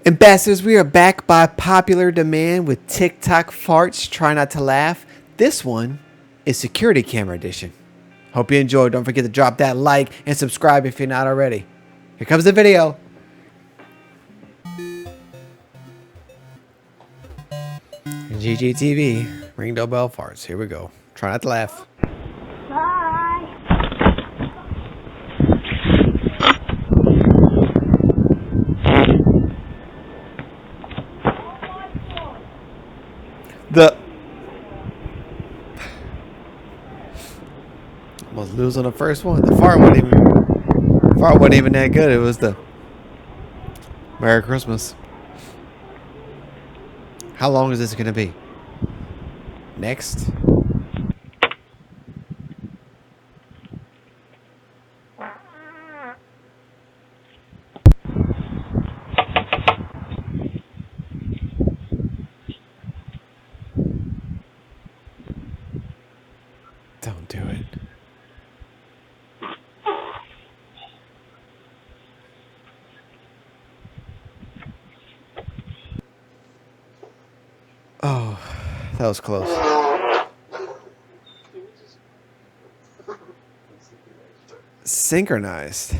Ambassadors, we are back by popular demand with TikTok farts. Try not to laugh. This one is Security Camera Edition. Hope you enjoyed. Don't forget to drop that like and subscribe if you're not already. Here comes the video. GGTV, ring doorbell farts. Here we go. Try not to laugh. Bye. Almost losing the first one. The fart wasn't even that good. It was the Merry Christmas. How long is this gonna be? Next. Don't do it. Oh, that was close. Synchronized.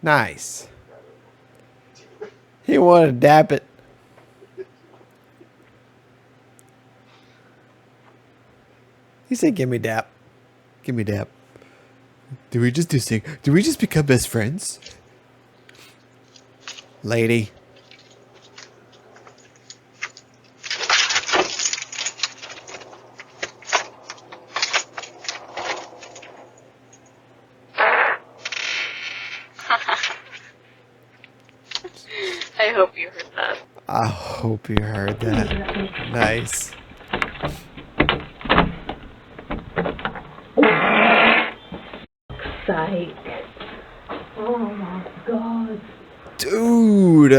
Nice. He wanted to dap it. He said, "Give me dap. Give me dap." Do we just do sync? Do we just become best friends? Lady. I hope you heard that. I hope you heard that. Nice. Psych. Oh my god. Dude.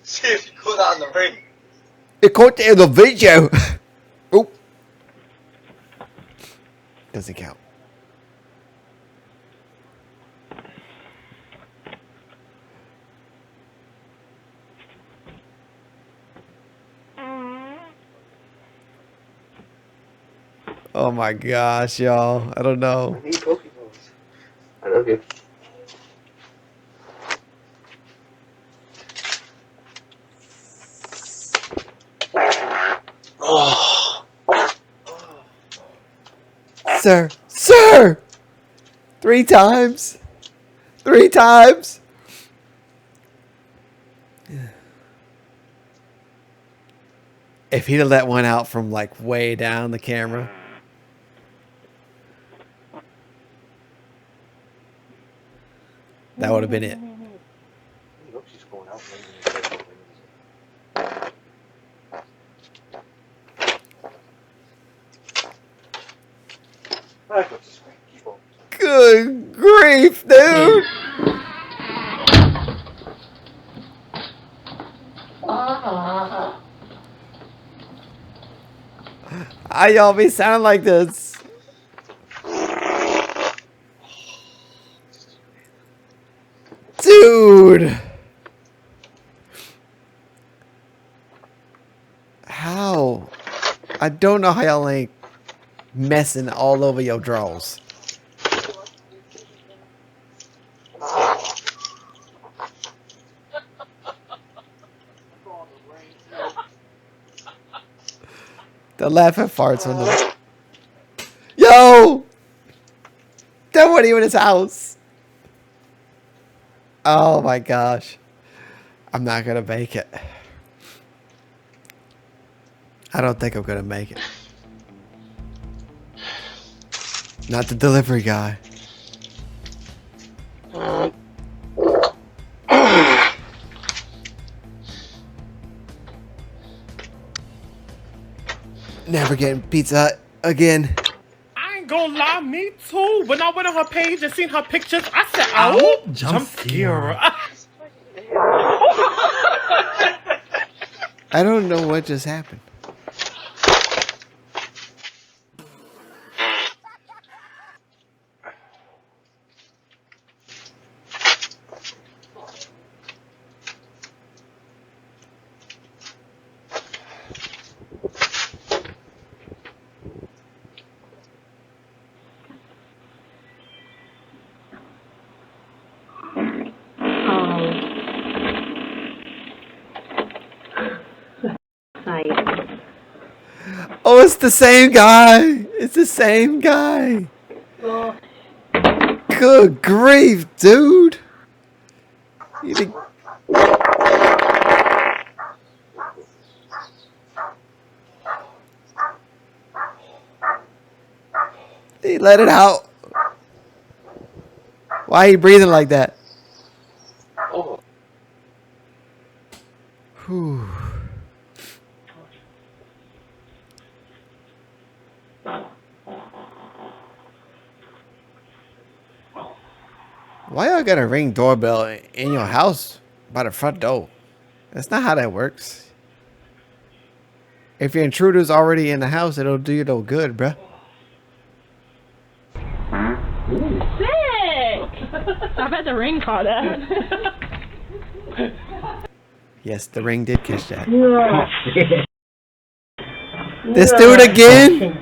See if you caught that on the ring. It caught in the video. Oh. Doesn't count. Oh my gosh, y'all. I don't know. I need Pokeballs. I love you. Oh. Sir. Sir! 3 times. 3 times. If he'd have let one out from like way down the camera. That would have been it. Look, she's going out. Good grief, dude! How y'all be sounding like this? Dude! How? I don't know how y'all ain't messing all over your drawers. The laughing farts on the... Yo! That wasn't even his house. Oh my gosh. I'm not gonna make it. I don't think I'm gonna make it. Not the delivery guy. Never getting Pizza Hut again. I ain't gonna lie, me too. When I went on her page and seen her pictures, I said, "Oh, jump scare." I don't know what just happened. it's the same guy. It's the same guy. Good grief, dude. You think... He let it out. Why are you breathing like that? Oh. Whew. Why y'all got a ring doorbell in your house by the front door? That's not how that works. If your intruder's already in the house, it'll do you no good, bruh. Sick! I bet the ring caught that. Yes, the ring did catch that. This dude again?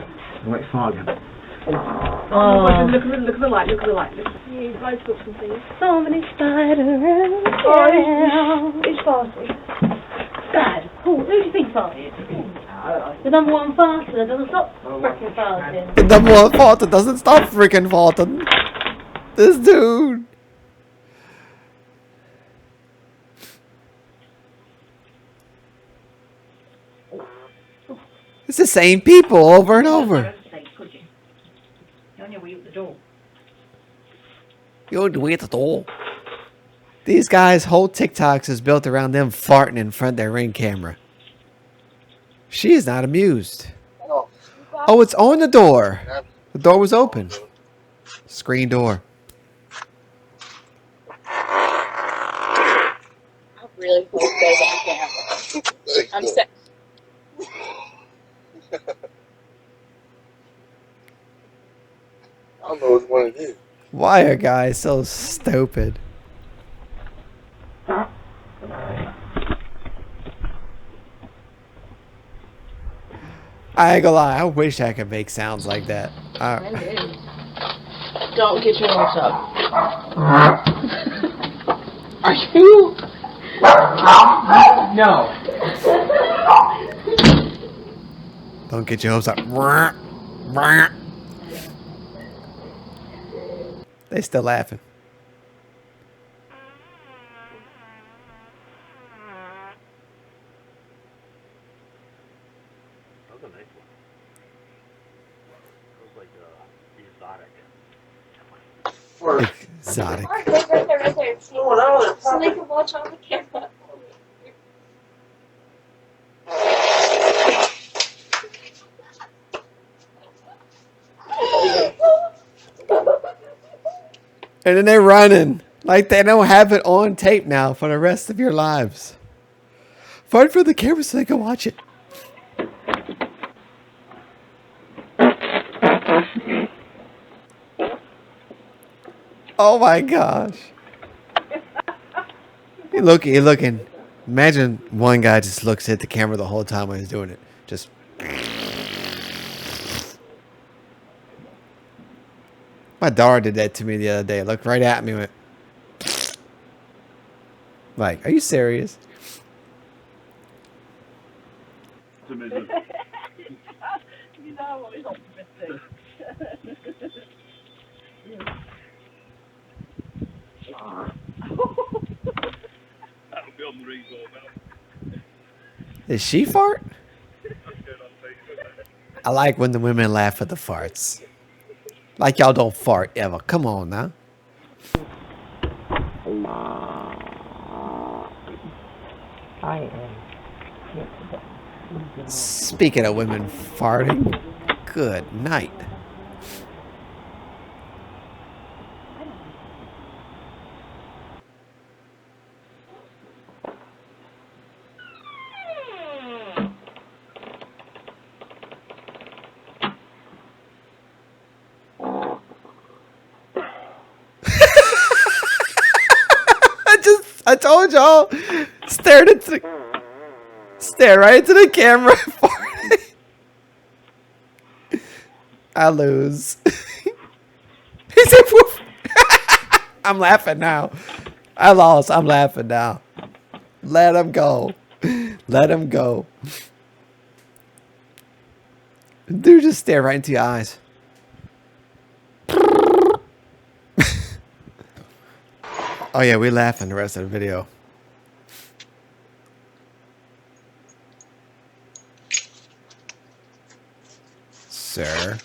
Right, Fargan. Oh, look at the light, look at the light. Yeah, lights got something. So many spiders. Oh, it's farty. Dad, who do you think farted? The number one farter that doesn't stop freaking farting. The number one fault that doesn't stop freaking farting. This dude. It's the same people over and over. You're the way at the door. These guys' whole TikToks is built around them farting in front of their ring camera. She is not amused. Oh, it's on the door. The door was open. Screen door. I really hope those on camera. I'm sick. I don't know which one it is. Why are guys so stupid? I ain't gonna lie, I wish I could make sounds like that. Don't get your hopes up. Are you? No. Don't get your hopes up. They still laughing. That was a nice one. It was like exotic. Exotic. Right there. So they can watch on the camera. And then they're running. Like they don't have it on tape now for the rest of your lives. Fight for the camera so they can watch it. Oh my gosh. You're looking. Imagine one guy just looks at the camera the whole time when he's doing it. Just. My daughter did that to me the other day. Looked right at me and went. Like, are you serious? You know, it's optimistic. Did she fart? I like when the women laugh at the farts. Like y'all don't fart ever. Come on now. Speaking of women farting, good night. I told y'all, stare right into the camera. I lose. He said, "Woof." I'm laughing now. I lost. I'm laughing now. Let him go. Let him go. Dude, just stare right into your eyes. Oh yeah, we laugh in the rest of the video. Sir.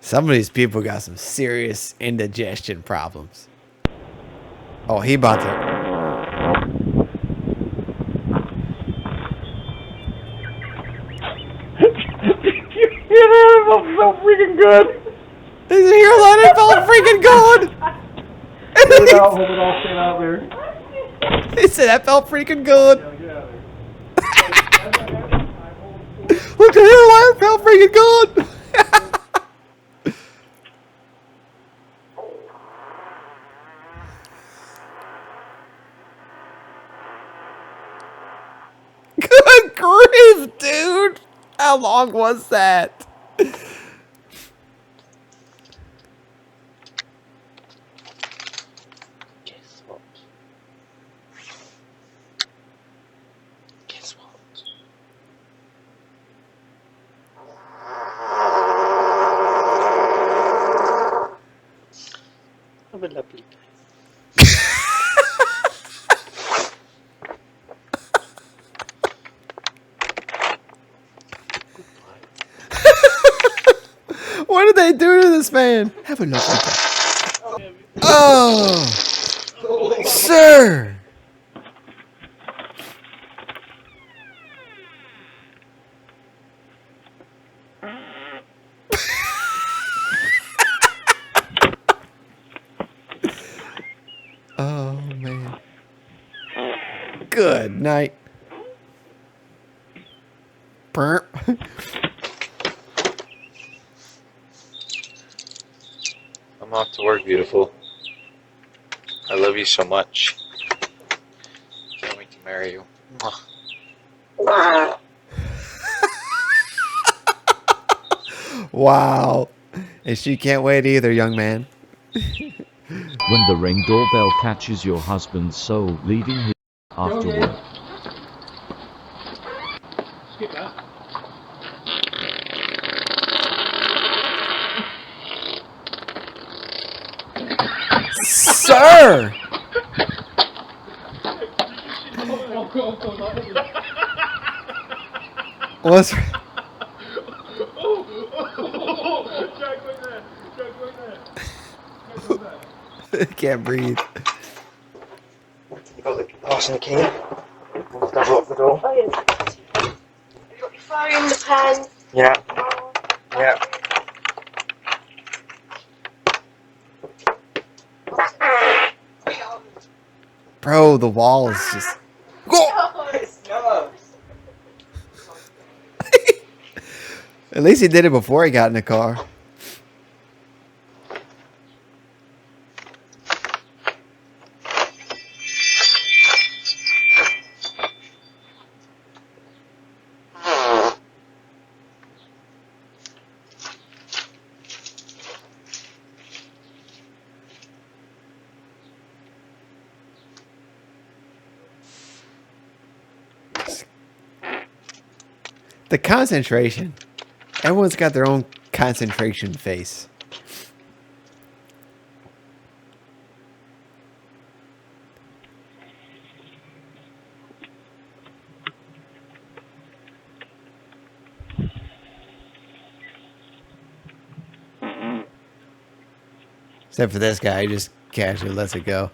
Some of these people got some serious indigestion problems. Oh, he about to. Yeah, that felt freaking good. His hairline felt freaking good. Hold it out, stay out there. He said that felt freaking good. Get out of Look, the hairline felt freaking good. Good grief, dude. How long was that? Guess what? Guess what? Have a lovely day. What did they do to this man? Have a lovely day. Oh, sir. Oh, man. Good night. Burp. I'm off to work, beautiful. I love you so much. Can't wait to marry you. Mwah. Wow. And she can't wait either, young man. When the Ring doorbell catches your husband's soul leaving his after work. Skip that. Sir! What's... Can't breathe. You got the passing key. Double up the door. Oh, yes. You've got your phone, the pen. Yeah. Yeah. Bro, the wall is just... At least he did it before he got in the car. The concentration. Everyone's got their own concentration face. Except for this guy, he just casually lets it go.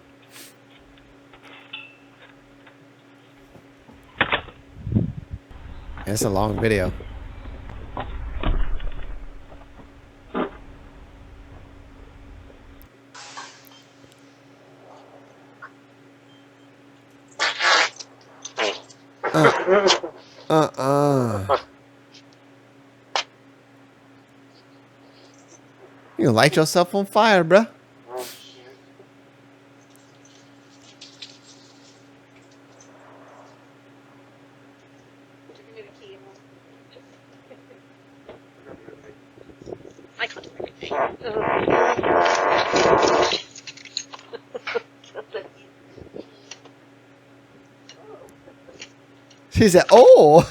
It's a long video. You light yourself on fire, bruh. She said, "Oh."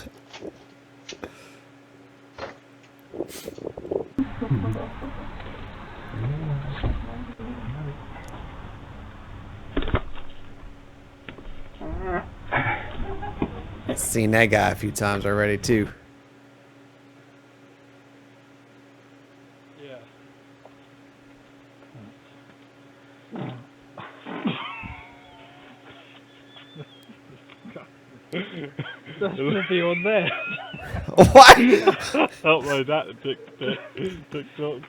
Seen that guy a few times already too. That's nothing on there. What? Upload that to TikTok.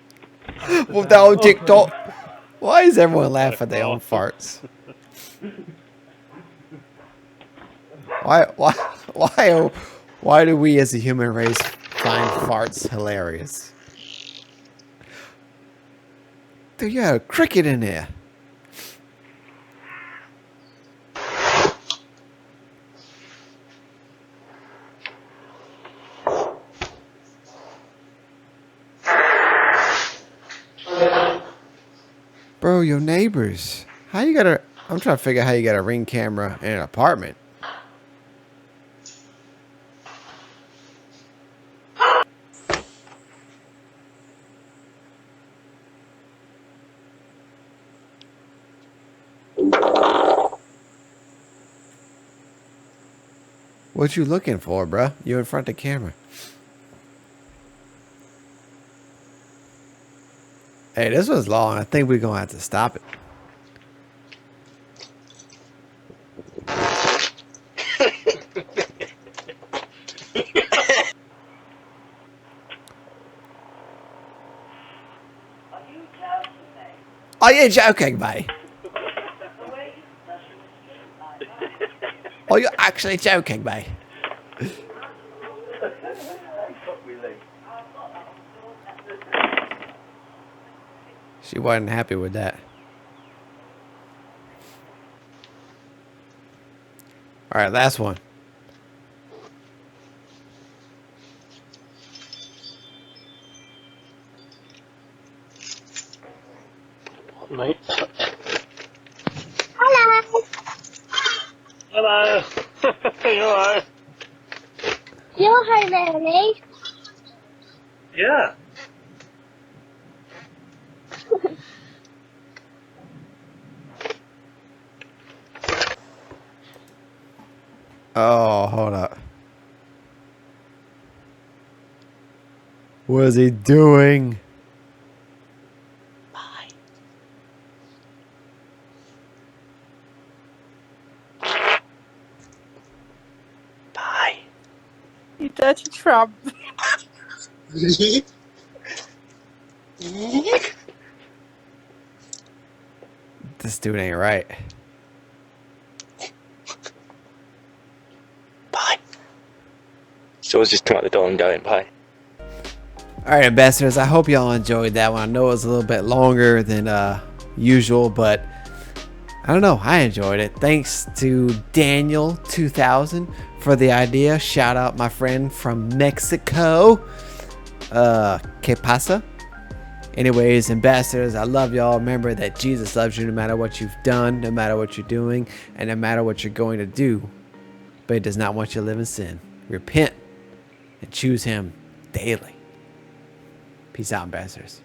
With that old TikTok. Why is everyone laughing at their own farts? Why do we as a human race find farts hilarious? Dude, you had a cricket in there. Bro, your neighbors. How you got a... I'm trying to figure out how you got a Ring camera in an apartment. What you looking for, bruh? You in front of the camera. Hey, this was long. I think we're going to have to stop it. Are you joking, mate? Are you actually joking, mate? She wasn't happy with that. All right, last one. Mate. Hello. Hello. You alright? You're home early. Yeah. Oh, hold up. What is he doing? You dirty tramp. This dude ain't right. Bye. So I was just coming out the door and going, bye. Alright, ambassadors, I hope y'all enjoyed that one. I know it was a little bit longer than usual, but I don't know, I enjoyed it. Thanks to Daniel2000 for the idea. Shout out my friend from Mexico. Que pasa? Anyways, ambassadors, I love y'all. Remember that Jesus loves you no matter what you've done, no matter what you're doing, and no matter what you're going to do. But he does not want you to live in sin. Repent and choose him daily. Peace out, ambassadors.